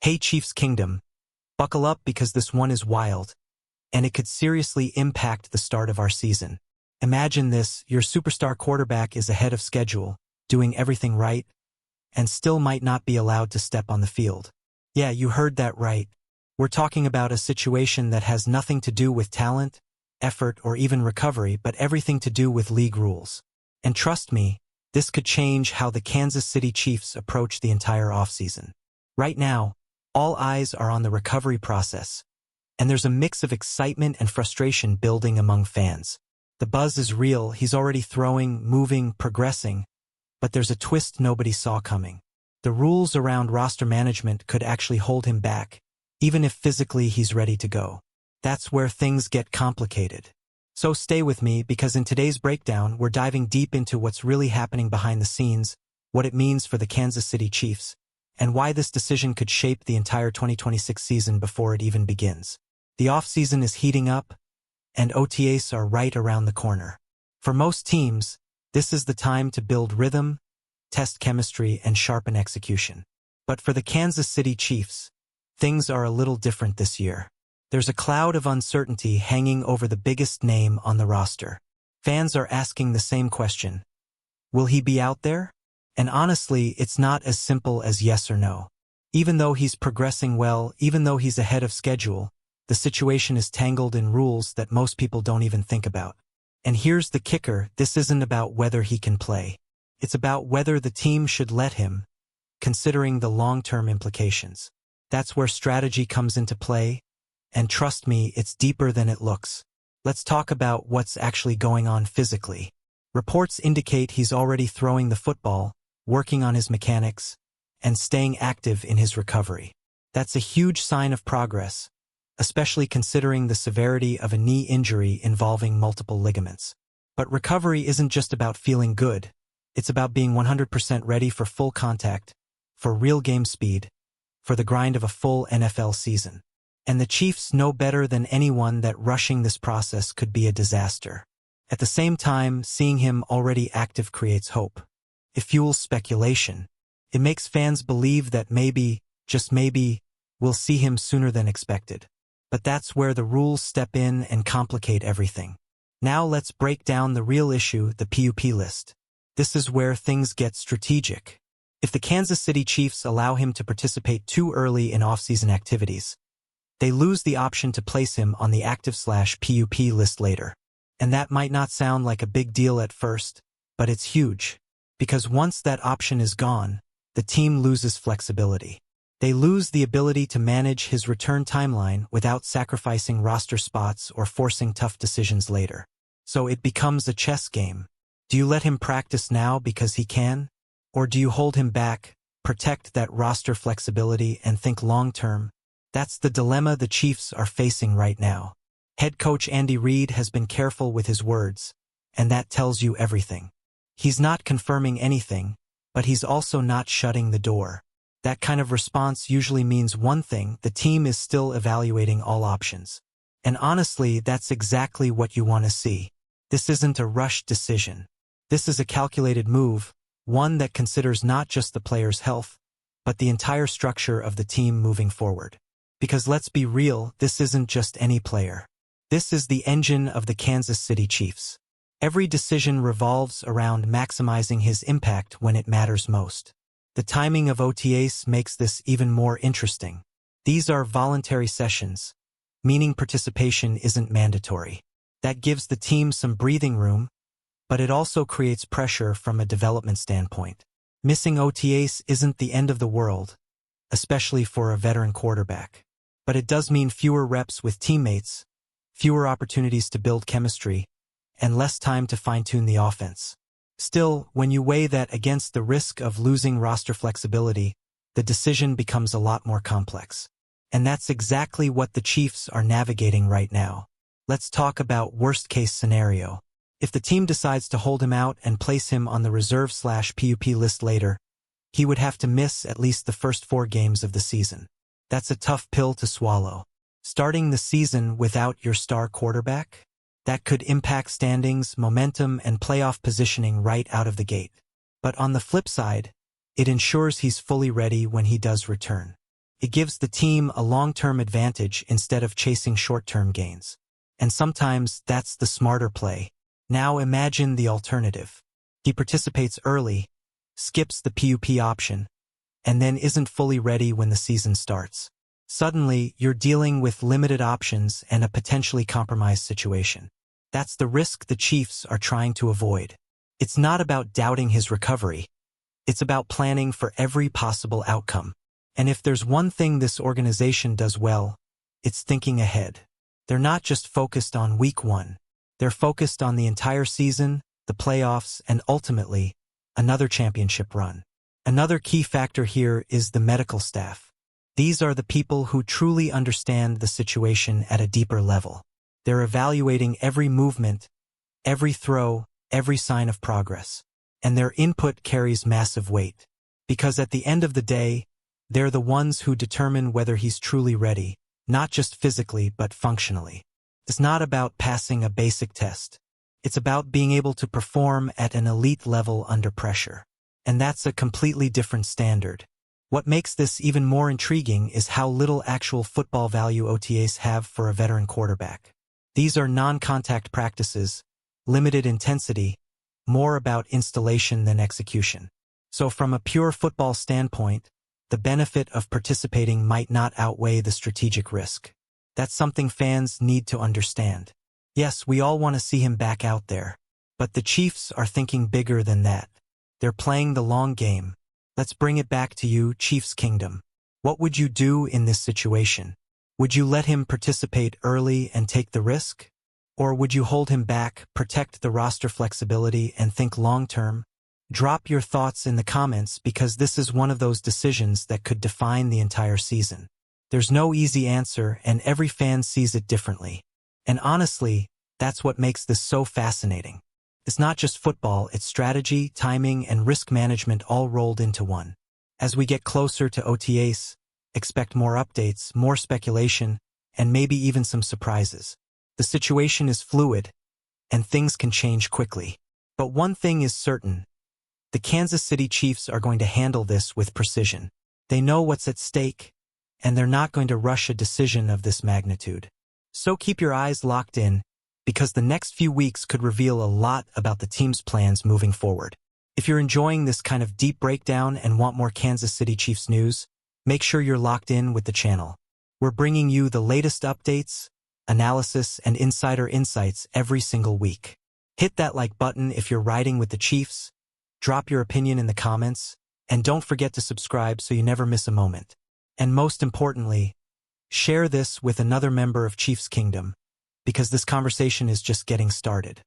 Hey Chiefs Kingdom, buckle up because this one is wild, and it could seriously impact the start of our season. Imagine this, your superstar quarterback is ahead of schedule, doing everything right, and still might not be allowed to step on the field. Yeah, you heard that right. We're talking about a situation that has nothing to do with talent, effort, or even recovery, but everything to do with league rules. And trust me, this could change how the Kansas City Chiefs approach the entire offseason. Right now, all eyes are on the recovery process, and there's a mix of excitement and frustration building among fans. The buzz is real, he's already throwing, moving, progressing, but there's a twist nobody saw coming. The rules around roster management could actually hold him back, even if physically he's ready to go. That's where things get complicated. So stay with me because in today's breakdown, we're diving deep into what's really happening behind the scenes, what it means for the Kansas City Chiefs, and why this decision could shape the entire 2026 season before it even begins. The offseason is heating up, and OTAs are right around the corner. For most teams, this is the time to build rhythm, test chemistry, and sharpen execution. But for the Kansas City Chiefs, things are a little different this year. There's a cloud of uncertainty hanging over the biggest name on the roster. Fans are asking the same question. Will he be out there? And honestly, it's not as simple as yes or no. Even though he's progressing well, even though he's ahead of schedule, the situation is tangled in rules that most people don't even think about. And here's the kicker, this isn't about whether he can play. It's about whether the team should let him, considering the long-term implications. That's where strategy comes into play, and trust me, it's deeper than it looks. Let's talk about what's actually going on physically. Reports indicate he's already throwing the football, working on his mechanics, and staying active in his recovery. That's a huge sign of progress, especially considering the severity of a knee injury involving multiple ligaments. But recovery isn't just about feeling good. It's about being 100% ready for full contact, for real game speed, for the grind of a full NFL season. And the Chiefs know better than anyone that rushing this process could be a disaster. At the same time, seeing him already active creates hope. It fuels speculation. It makes fans believe that maybe, just maybe, we'll see him sooner than expected. But that's where the rules step in and complicate everything. Now let's break down the real issue, the PUP list. This is where things get strategic. If the Kansas City Chiefs allow him to participate too early in off-season activities, they lose the option to place him on the active/PUP list later. And that might not sound like a big deal at first, but it's huge. Because once that option is gone, the team loses flexibility. They lose the ability to manage his return timeline without sacrificing roster spots or forcing tough decisions later. So it becomes a chess game. Do you let him practice now because he can? Or do you hold him back, protect that roster flexibility, and think long-term? That's the dilemma the Chiefs are facing right now. Head coach Andy Reid has been careful with his words, and that tells you everything. He's not confirming anything, but he's also not shutting the door. That kind of response usually means one thing: the team is still evaluating all options. And honestly, that's exactly what you want to see. This isn't a rushed decision. This is a calculated move, one that considers not just the player's health, but the entire structure of the team moving forward. Because let's be real, this isn't just any player. This is the engine of the Kansas City Chiefs. Every decision revolves around maximizing his impact when it matters most. The timing of OTAs makes this even more interesting. These are voluntary sessions, meaning participation isn't mandatory. That gives the team some breathing room, but it also creates pressure from a development standpoint. Missing OTAs isn't the end of the world, especially for a veteran quarterback. But it does mean fewer reps with teammates, fewer opportunities to build chemistry, and less time to fine-tune the offense. Still, when you weigh that against the risk of losing roster flexibility, the decision becomes a lot more complex. And that's exactly what the Chiefs are navigating right now. Let's talk about worst-case scenario. If the team decides to hold him out and place him on the reserve/PUP list later, he would have to miss at least the first 4 games of the season. That's a tough pill to swallow. Starting the season without your star quarterback? That could impact standings, momentum, and playoff positioning right out of the gate. But on the flip side, it ensures he's fully ready when he does return. It gives the team a long-term advantage instead of chasing short-term gains. And sometimes that's the smarter play. Now imagine the alternative. He participates early, skips the PUP option, and then isn't fully ready when the season starts. Suddenly, you're dealing with limited options and a potentially compromised situation. That's the risk the Chiefs are trying to avoid. It's not about doubting his recovery. It's about planning for every possible outcome. And if there's one thing this organization does well, it's thinking ahead. They're not just focused on week 1. They're focused on the entire season, the playoffs, and ultimately, another championship run. Another key factor here is the medical staff. These are the people who truly understand the situation at a deeper level. They're evaluating every movement, every throw, every sign of progress. And their input carries massive weight. Because at the end of the day, they're the ones who determine whether he's truly ready, not just physically but functionally. It's not about passing a basic test. It's about being able to perform at an elite level under pressure. And that's a completely different standard. What makes this even more intriguing is how little actual football value OTAs have for a veteran quarterback. These are non-contact practices, limited intensity, more about installation than execution. So from a pure football standpoint, the benefit of participating might not outweigh the strategic risk. That's something fans need to understand. Yes, we all want to see him back out there. But the Chiefs are thinking bigger than that. They're playing the long game. Let's bring it back to you, Chiefs Kingdom. What would you do in this situation? Would you let him participate early and take the risk? Or would you hold him back, protect the roster flexibility, and think long-term? Drop your thoughts in the comments because this is one of those decisions that could define the entire season. There's no easy answer and every fan sees it differently. And honestly, that's what makes this so fascinating. It's not just football, it's strategy, timing, and risk management all rolled into one. As we get closer to OTAs, expect more updates, more speculation, and maybe even some surprises. The situation is fluid, and things can change quickly. But one thing is certain. The Kansas City Chiefs are going to handle this with precision. They know what's at stake, and they're not going to rush a decision of this magnitude. So keep your eyes locked in, because the next few weeks could reveal a lot about the team's plans moving forward. If you're enjoying this kind of deep breakdown and want more Kansas City Chiefs news, make sure you're locked in with the channel. We're bringing you the latest updates, analysis, and insider insights every single week. Hit that like button if you're riding with the Chiefs, drop your opinion in the comments, and don't forget to subscribe so you never miss a moment. And most importantly, share this with another member of Chiefs Kingdom, because this conversation is just getting started.